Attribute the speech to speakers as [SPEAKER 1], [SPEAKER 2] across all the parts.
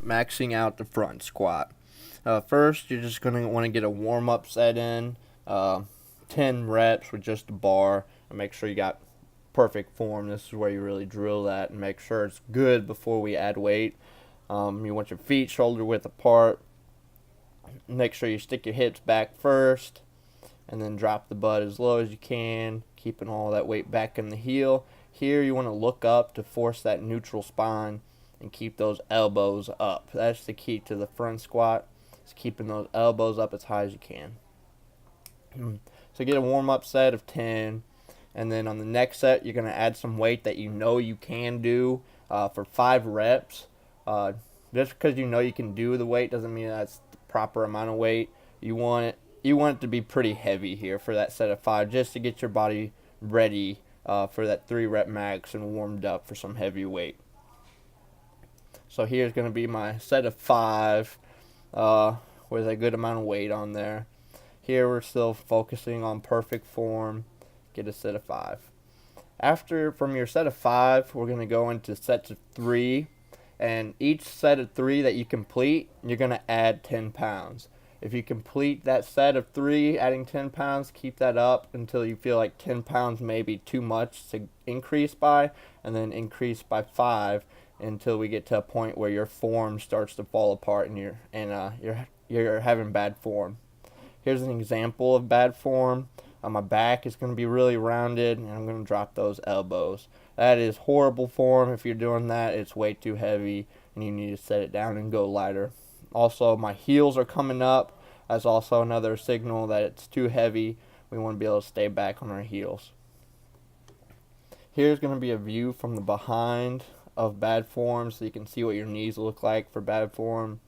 [SPEAKER 1] maxing out the front squat. First, you're just going to want to get a warm-up set in, 10 reps with just a bar, and make sure you got perfect form. This is where you really drill that and make sure it's good before we add weight. You want your feet shoulder width apart. Make sure you stick your hips back first, and then drop the butt as low as you can, keeping all that weight back in the heel. Here you want to look up to force that neutral spine and keep those elbows up. That's the key to the front squat. It's keeping those elbows up as high as you can. So get a warm-up set of 10, and then on the next set you're going to add some weight that you know you can do for 5 reps. Just because you know you can do the weight doesn't mean that's the proper amount of weight. You want it to be pretty heavy here for that set of 5, just to get your body ready for that 3 rep max and warmed up for some heavy weight. So here's going to be my set of 5 with a good amount of weight on there. Here we're still focusing on perfect form. Get a set of 5. From your set of 5, we're going to go into sets of 3. And each set of 3 that you complete, you're going to add 10 pounds. If you complete that set of 3, adding 10 pounds, keep that up until you feel like 10 pounds may be too much to increase by, and then increase by 5 until we get to a point where your form starts to fall apart and you're having bad form. Here's an example of bad form. My back is going to be really rounded, and I'm going to drop those elbows. That is horrible form. If you're doing that, it's way too heavy, and you need to set it down and go lighter. Also, my heels are coming up. That's also another signal that it's too heavy. We want to be able to stay back on our heels. Here's going to be a view from the behind of bad form, so you can see what your knees look like for bad form.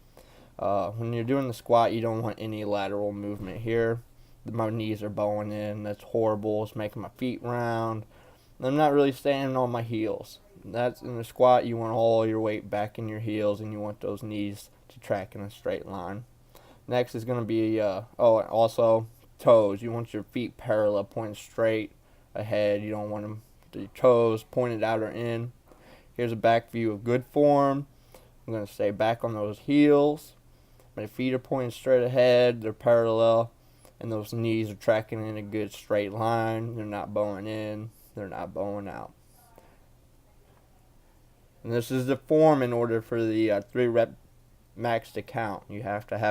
[SPEAKER 1] When you're doing the squat, you don't want any lateral movement here. My knees are bowing in. That's horrible. It's making my feet round. I'm not really standing on my heels. That's in the squat. You want all your weight back in your heels, and you want those knees to track in a straight line. Next is going to be also toes. You want your feet parallel, pointing straight ahead. You don't want your toes pointed out or in. Here's a back view of good form. I'm going to stay back on those heels. My feet are pointing straight ahead. They're parallel. And those knees are tracking in a good straight line. They're not bowing in. They're not bowing out. And this is the form in order for the 3 rep max to count. You have to have